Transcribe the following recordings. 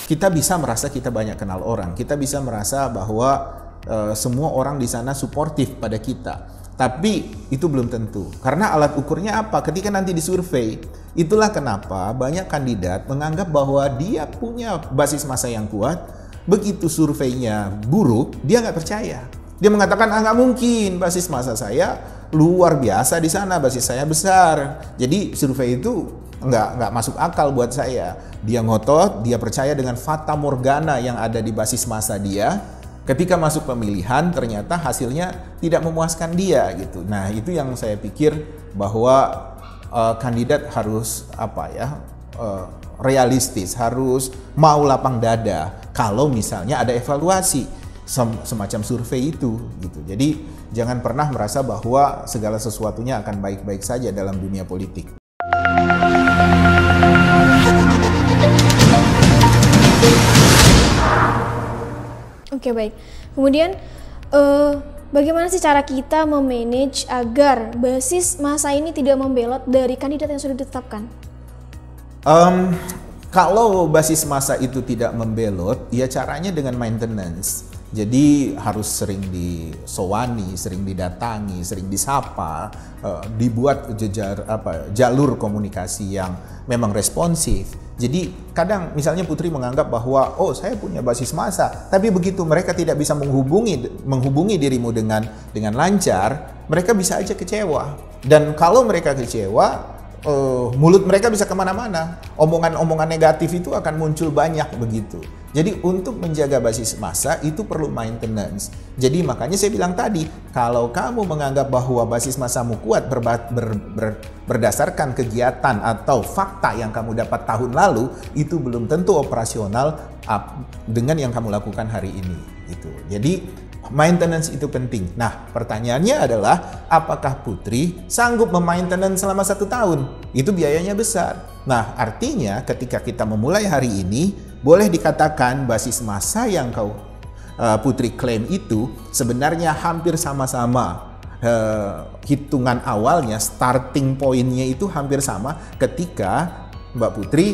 kita bisa merasa kita banyak kenal orang, kita bisa merasa bahwa semua orang di sana suportif pada kita. Tapi itu belum tentu, karena alat ukurnya apa? Ketika nanti disurvei, itulah kenapa banyak kandidat menganggap bahwa dia punya basis massa yang kuat. Begitu surveinya buruk, dia nggak percaya. Dia mengatakan, nggak mungkin, basis massa saya luar biasa di sana, basis saya besar. Jadi survei itu nggak masuk akal buat saya. Dia ngotot, dia percaya dengan fata morgana yang ada di basis massa dia. Ketika masuk pemilihan ternyata hasilnya tidak memuaskan dia gitu. Nah, itu yang saya pikir bahwa kandidat harus realistis, harus mau lapang dada kalau misalnya ada evaluasi semacam survei itu gitu. Jadi jangan pernah merasa bahwa segala sesuatunya akan baik-baik saja dalam dunia politik. Oke, baik. Kemudian bagaimana sih cara kita memanage agar basis massa ini tidak membelot dari kandidat yang sudah ditetapkan? Kalau basis massa itu tidak membelot, ya caranya dengan maintenance. Jadi harus sering disowani, sering didatangi, sering disapa, dibuat jalur komunikasi yang memang responsif. Jadi kadang misalnya Putri menganggap bahwa saya punya basis massa, tapi begitu mereka tidak bisa menghubungi dirimu dengan lancar, mereka bisa aja kecewa. Dan kalau mereka kecewa, mulut mereka bisa kemana-mana. Omongan-omongan negatif itu akan muncul banyak begitu. Jadi untuk menjaga basis massa itu perlu maintenance. Jadi makanya saya bilang tadi, kalau kamu menganggap bahwa basis massamu kuat berdasarkan kegiatan atau fakta yang kamu dapat tahun lalu, itu belum tentu operasional dengan yang kamu lakukan hari ini. Gitu. Jadi maintenance itu penting. Nah, pertanyaannya adalah apakah Putri sanggup memaintenance selama 1 tahun? Itu biayanya besar. Nah, artinya ketika kita memulai hari ini, boleh dikatakan basis massa yang Putri klaim itu sebenarnya hampir sama-sama. Hitungan awalnya, starting point-nya itu hampir sama ketika Mbak Putri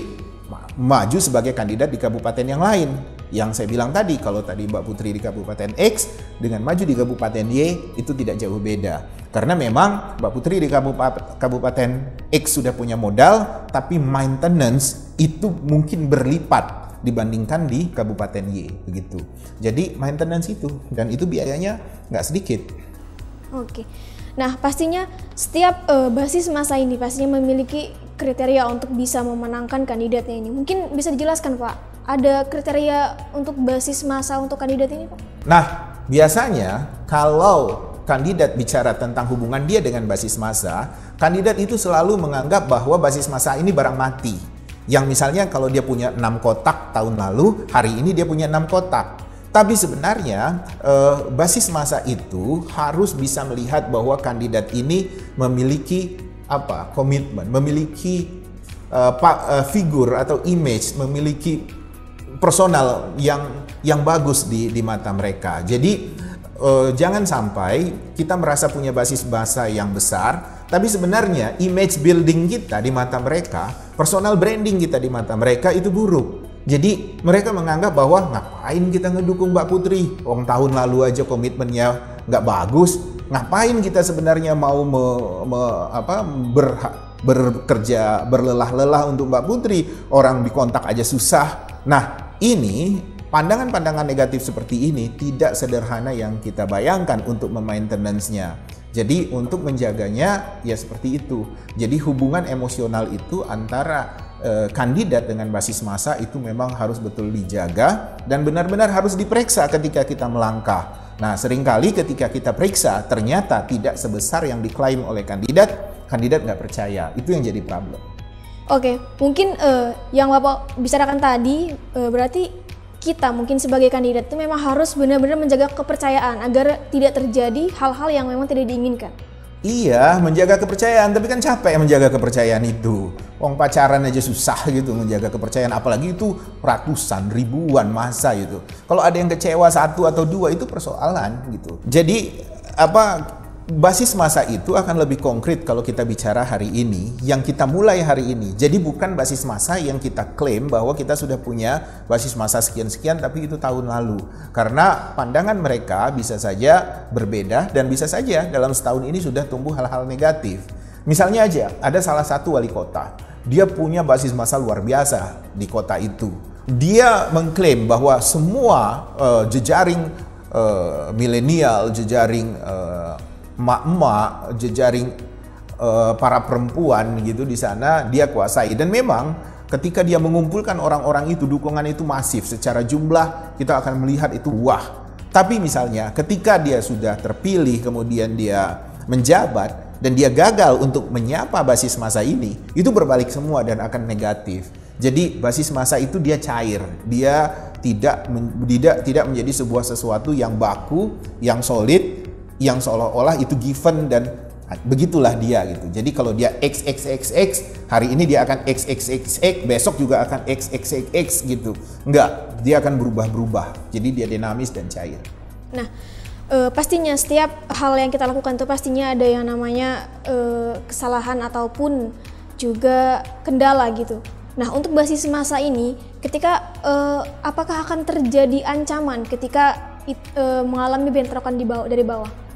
maju sebagai kandidat di kabupaten yang lain. Yang saya bilang tadi, kalau tadi Mbak Putri di Kabupaten X dengan maju di Kabupaten Y itu tidak jauh beda. Karena memang Mbak Putri di Kabupaten X sudah punya modal, tapi maintenance itu mungkin berlipat dibandingkan di Kabupaten Y begitu. Jadi maintenance itu, dan itu biayanya nggak sedikit. Oke. Nah, pastinya setiap basis massa ini pastinya memiliki kriteria untuk bisa memenangkan kandidatnya ini. Mungkin bisa dijelaskan, Pak? Ada kriteria untuk basis massa untuk kandidat ini, Pak? Nah, biasanya kalau kandidat bicara tentang hubungan dia dengan basis massa, kandidat itu selalu menganggap bahwa basis massa ini barang mati. Yang misalnya kalau dia punya 6 kotak tahun lalu, hari ini dia punya 6 kotak. Tapi sebenarnya basis massa itu harus bisa melihat bahwa kandidat ini memiliki komitmen, memiliki figur atau image, memiliki personal yang bagus di mata mereka. Jadi jangan sampai kita merasa punya basis massa yang besar, tapi sebenarnya image building kita di mata mereka, personal branding kita di mata mereka itu buruk. Jadi mereka menganggap bahwa ngapain kita ngedukung Mbak Putri? Tahun lalu aja komitmennya nggak bagus. Ngapain kita sebenarnya mau bekerja berlelah-lelah untuk Mbak Putri? Orang dikontak aja susah. Nah, ini pandangan-pandangan negatif seperti ini tidak sederhana yang kita bayangkan untuk memaintenance-nya. Jadi untuk menjaganya ya seperti itu. Jadi hubungan emosional itu antara kandidat dengan basis massa itu memang harus betul dijaga dan benar-benar harus diperiksa ketika kita melangkah. Nah, seringkali ketika kita periksa ternyata tidak sebesar yang diklaim oleh kandidat nggak percaya. Itu yang jadi problem. Oke, mungkin yang Bapak bicarakan tadi berarti kita mungkin sebagai kandidat itu memang harus benar-benar menjaga kepercayaan agar tidak terjadi hal-hal yang memang tidak diinginkan. Iya, menjaga kepercayaan, tapi kan capek menjaga kepercayaan itu. Pacaran aja susah gitu menjaga kepercayaan, apalagi itu ratusan, ribuan masa gitu. Kalau ada yang kecewa 1 atau 2 itu persoalan gitu. Jadi basis massa itu akan lebih konkret kalau kita bicara hari ini, yang kita mulai hari ini. Jadi bukan basis massa yang kita klaim bahwa kita sudah punya basis massa sekian-sekian, tapi itu tahun lalu. Karena pandangan mereka bisa saja berbeda dan bisa saja dalam setahun ini sudah tumbuh hal-hal negatif. Misalnya aja, ada salah satu wali kota, dia punya basis massa luar biasa di kota itu. Dia mengklaim bahwa semua jejaring milenial, jejaring emak-emak, jejaring para perempuan gitu di sana dia kuasai. Dan memang ketika dia mengumpulkan orang-orang itu, dukungan itu masif secara jumlah, kita akan melihat itu wah. Tapi misalnya ketika dia sudah terpilih, kemudian dia menjabat dan dia gagal untuk menyapa basis massa ini, itu berbalik semua dan akan negatif. Jadi basis massa itu dia cair, dia tidak menjadi sebuah sesuatu yang baku, yang solid, yang seolah-olah itu given dan begitulah dia gitu. Jadi kalau dia XXXX, hari ini dia akan XXXX, besok juga akan XXXX gitu. Enggak, dia akan berubah-berubah. Jadi dia dinamis dan cair. Nah, pastinya setiap hal yang kita lakukan itu pastinya ada yang namanya kesalahan ataupun juga kendala gitu. Nah, untuk basis massa ini, ketika apakah akan terjadi ancaman ketika mengalami bentrokan dari bawah?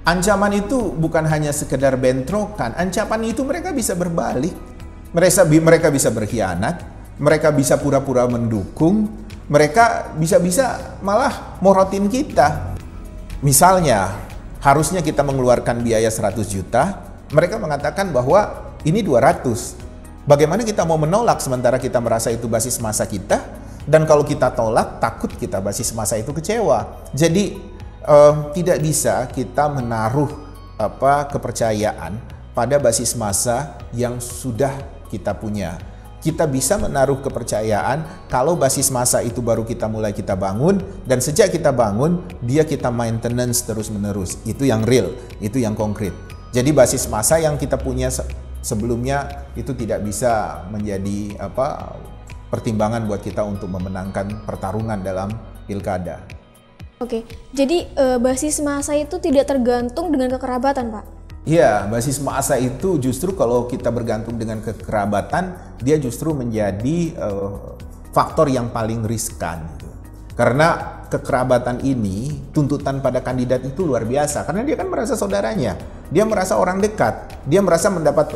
Ancaman itu bukan hanya sekedar bentrokan, ancaman itu mereka bisa berbalik. Mereka bisa berkhianat, mereka bisa pura-pura mendukung, mereka bisa malah morotin kita. Misalnya, harusnya kita mengeluarkan biaya 100 juta, mereka mengatakan bahwa ini 200. Bagaimana kita mau menolak sementara kita merasa itu basis massa kita, dan kalau kita tolak, takut kita basis massa itu kecewa. Jadi tidak bisa kita menaruh kepercayaan pada basis massa yang sudah kita punya. Kita bisa menaruh kepercayaan kalau basis massa itu baru kita bangun, dan sejak kita bangun dia kita maintenance terus-menerus. Itu yang real, itu yang konkret. Jadi basis massa yang kita punya sebelumnya itu tidak bisa menjadi pertimbangan buat kita untuk memenangkan pertarungan dalam pilkada. Oke, jadi basis massa itu tidak tergantung dengan kekerabatan, Pak? Iya, basis massa itu justru kalau kita bergantung dengan kekerabatan, dia justru menjadi faktor yang paling riskan. Karena kekerabatan ini, tuntutan pada kandidat itu luar biasa. Karena dia kan merasa saudaranya, dia merasa orang dekat, dia merasa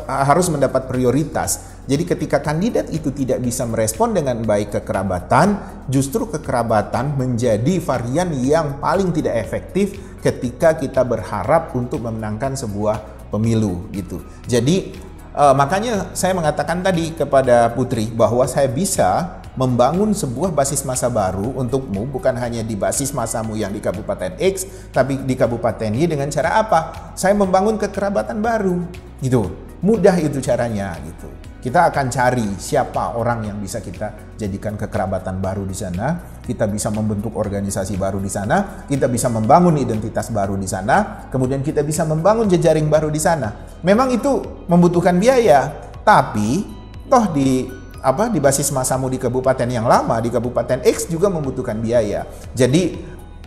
harus mendapat prioritas. Jadi ketika kandidat itu tidak bisa merespon dengan baik kekerabatan, justru kekerabatan menjadi varian yang paling tidak efektif ketika kita berharap untuk memenangkan sebuah pemilu gitu. Jadi makanya saya mengatakan tadi kepada Putri bahwa saya bisa membangun sebuah basis massa baru untukmu, bukan hanya di basis massamu yang di Kabupaten X, tapi di Kabupaten Y. Dengan cara apa? Saya membangun kekerabatan baru gitu. Mudah itu caranya gitu. Kita akan cari siapa orang yang bisa kita jadikan kekerabatan baru di sana. Kita bisa membentuk organisasi baru di sana. Kita bisa membangun identitas baru di sana. Kemudian kita bisa membangun jejaring baru di sana. Memang itu membutuhkan biaya, tapi toh di basis massamu di kabupaten yang lama, di Kabupaten X juga membutuhkan biaya. Jadi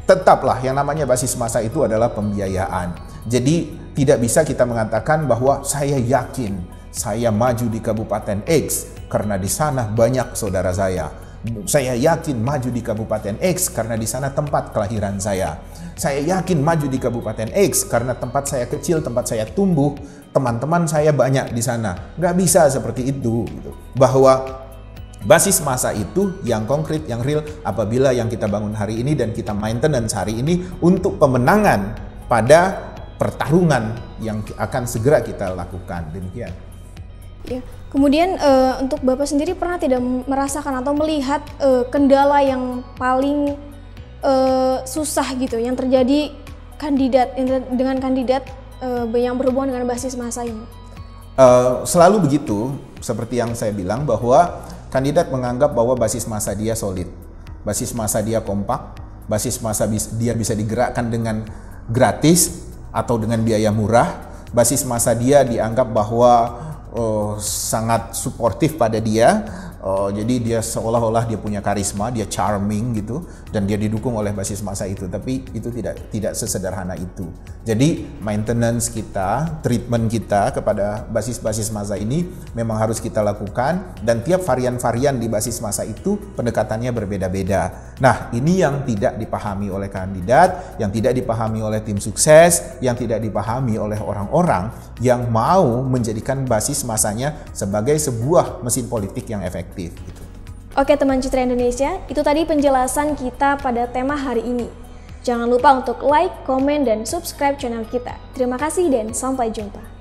tetaplah yang namanya basis massa itu adalah pembiayaan. Jadi tidak bisa kita mengatakan bahwa saya yakin saya maju di Kabupaten X karena di sana banyak saudara saya. Saya yakin maju di Kabupaten X karena di sana tempat kelahiran saya. Saya yakin maju di Kabupaten X karena tempat saya kecil, tempat saya tumbuh, teman-teman saya banyak di sana. Nggak bisa seperti itu gitu. Bahwa basis massa itu yang konkret, yang real apabila yang kita bangun hari ini dan kita maintenance hari ini untuk pemenangan pada pertarungan yang akan segera kita lakukan. Demikian. Ya. Kemudian untuk Bapak sendiri pernah tidak merasakan atau melihat kendala yang paling susah gitu yang terjadi dengan kandidat yang berhubungan dengan basis massa ini? Selalu begitu, seperti yang saya bilang bahwa kandidat menganggap bahwa basis massa dia solid, basis massa dia kompak, basis massa dia bisa digerakkan dengan gratis atau dengan biaya murah, basis massa dia dianggap bahwa sangat suportif pada dia, Jadi dia seolah-olah dia punya karisma, dia charming gitu, dan dia didukung oleh basis massa itu. Tapi itu tidak sesederhana itu. Jadi maintenance kita, treatment kita kepada basis-basis massa ini memang harus kita lakukan, dan tiap varian-varian di basis massa itu pendekatannya berbeda-beda. Nah, ini yang tidak dipahami oleh kandidat, yang tidak dipahami oleh tim sukses, yang tidak dipahami oleh orang-orang yang mau menjadikan basis massanya sebagai sebuah mesin politik yang efektif. Gitu. Oke teman Citra Indonesia, itu tadi penjelasan kita pada tema hari ini. Jangan lupa untuk like, komen, dan subscribe channel kita. Terima kasih dan sampai jumpa.